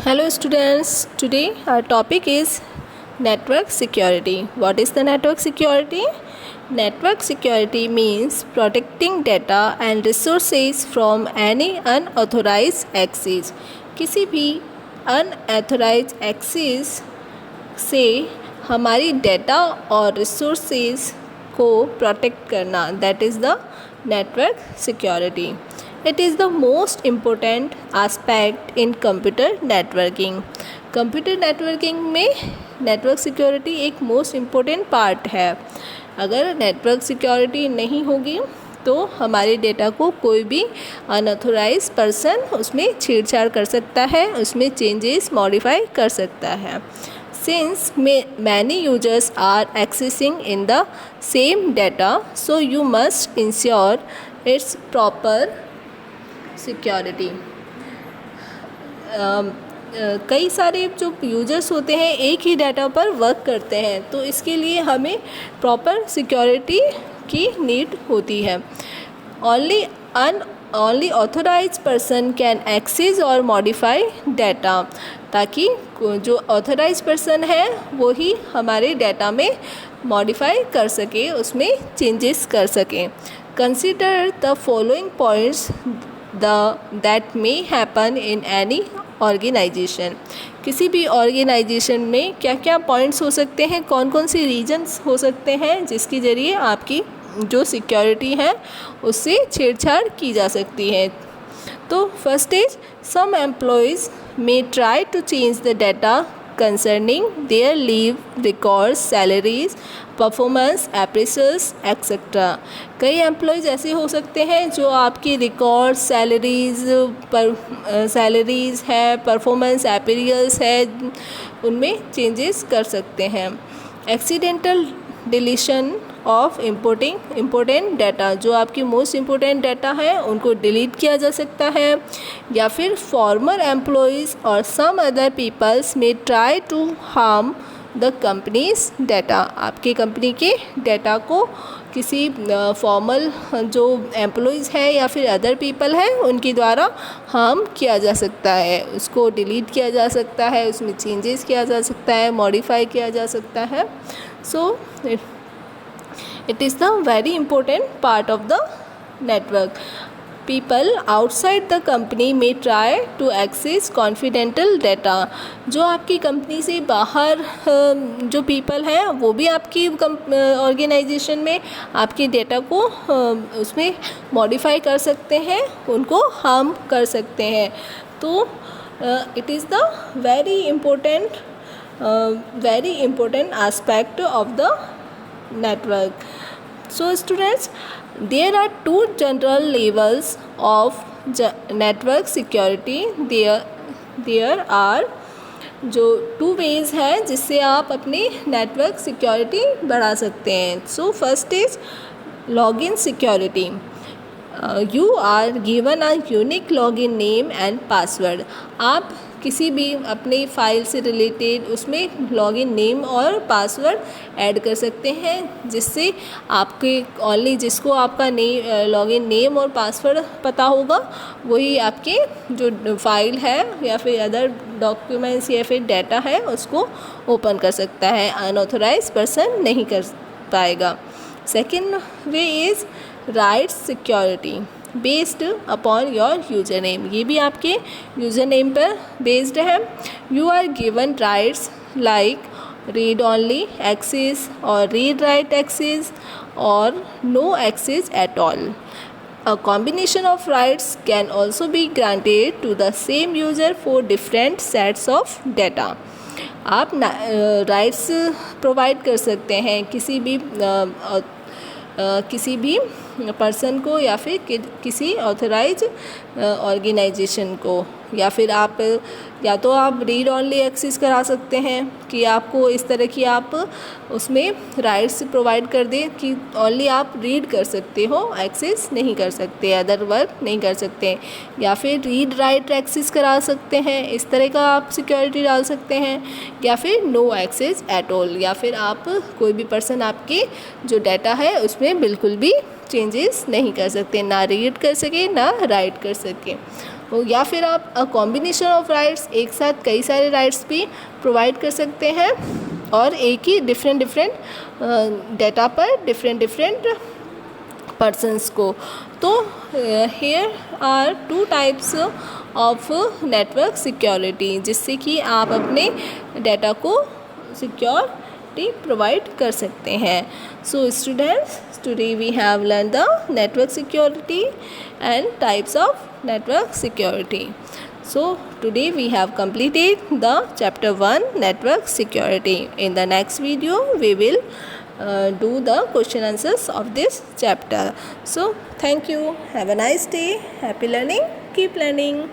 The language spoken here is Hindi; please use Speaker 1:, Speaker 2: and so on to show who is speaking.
Speaker 1: Hello students, today our topic is network security. What is the network security? Network security means protecting data and resources from any unauthorized access. किसी भी unauthorized access से हमारी डेटा और रिसोर्सेज को प्रोटेक्ट करना, that is the network security. It is the most important aspect in computer networking. Computer networking में नेटवर्क सिक्योरिटी एक मोस्ट इम्पोर्टेंट पार्ट है. अगर नेटवर्क सिक्योरिटी नहीं होगी तो हमारे डेटा को कोई भी अनऑथोराइज पर्सन उसमें छेड़छाड़ कर सकता है, उसमें चेंजेस मॉडिफाई कर सकता है. Since many users are accessing in the same data, so you must ensure its proper security. कई सारे जो यूजर्स होते हैं एक ही डाटा पर वर्क करते हैं, तो इसके लिए हमें प्रॉपर सिक्योरिटी की नीड होती है. Only authorize person can access और मॉडिफाई डाटा, ताकि जो ऑथोराइज पर्सन है वो ही हमारे डाटा में मॉडिफाई कर सके, उसमें चेंजेस कर सकें. Consider the following points that may happen in any organization. किसी भी ऑर्गेनाइजेशन में क्या क्या पॉइंट्स हो सकते हैं, कौन कौन सी रीजन्स हो सकते हैं जिसके ज़रिए आपकी जो सिक्योरिटी है उससे छेड़छाड़ की जा सकती है. तो first is some employees may try to change the data concerning their leave records, salaries, performance appraisals etc. कई एम्प्लॉयज़ ऐसे हो सकते हैं जो आपकी रिकॉर्ड्स, सैलरीज़ है, परफॉर्मेंस एपीरियल्स है, उनमें चेंजेस कर सकते हैं. Accidental deletion of important data, जो आपकी मोस्ट इम्पोर्टेंट डाटा है उनको डिलीट किया जा सकता है. या फिर फॉर्मर एम्प्लॉयज़ और some other peoples may try to harm the company's data. आपकी कंपनी के डाटा को किसी फॉर्मल जो एम्प्लॉयज़ हैं या फिर अदर पीपल हैं उनके द्वारा हार्म किया जा सकता है, उसको डिलीट किया जा सकता है, उसमें चेंजेस किया जा सकता है, मॉडिफाई किया जा सकता है. सो it is the very important part of the network. People outside the company may try to access confidential data. जो आपकी कंपनी से बाहर जो पीपल हैं वो भी आपकी ऑर्गेनाइजेशन में आपके डेटा को उसमें मॉडिफाई कर सकते हैं, उनको हार्म कर सकते हैं. तो it is the very important aspect of the network. So students, there are two general levels of network security. There are जो टू वेज़ है जिससे आप अपनी नेटवर्क सिक्योरिटी बढ़ा सकते हैं. So first is login security. You are given a unique login name and password. आप किसी भी अपने फाइल से रिलेटेड उसमें लॉगिन नेम और पासवर्ड ऐड कर सकते हैं, जिससे आपके ओनली जिसको आपका लॉगिन नेम और पासवर्ड पता होगा वही आपके जो फाइल है या फिर अदर डॉक्यूमेंट्स या फिर डाटा है उसको ओपन कर सकता है, अनऑथोराइज पर्सन नहीं कर पाएगा. Second way is rights security based upon your user name. ये भी आपके यूज़र नेम पर बेस्ड है. You are given rights like read only access और रीड राइट एक्सेस और no access at all. A combination of rights can also be granted to the same user for different sets of data. आप राइट्स प्रोवाइड कर सकते हैं किसी भी पर्सन को या फिर किसी ऑथराइज ऑर्गेनाइजेशन को, या फिर आप या तो आप रीड ओनली एक्सेस करा सकते हैं कि आपको इस तरह की आप उसमें राइट्स प्रोवाइड कर दें कि ओनली आप रीड कर सकते हो, एक्सेस नहीं कर सकते, अदर वर्क नहीं कर सकते. या फिर रीड राइट एक्सेस करा सकते हैं, इस तरह का आप सिक्योरिटी डाल सकते हैं. या फिर नो एक्सेस एट ऑल, या फिर आप कोई भी पर्सन आपके जो डाटा है उसमें बिल्कुल भी चेंजेस नहीं कर सकते, ना रीड कर सके ना राइट कर सके. या फिर आप कॉम्बिनेशन ऑफ राइट्स, एक साथ कई सारे राइट्स भी प्रोवाइड कर सकते हैं और एक ही डिफरेंट डेटा पर डिफरेंट पर्सन्स को। तो here are 2 types of network security, जिससे कि आप अपने डाटा को सिक्योरिटी प्रोवाइड कर सकते हैं। So students, today we have learn the network security and types of network security. So today we have completed the chapter 1 network security. In the next video we will do the question answers of this chapter. So thank you, have a nice day, happy learning, keep learning.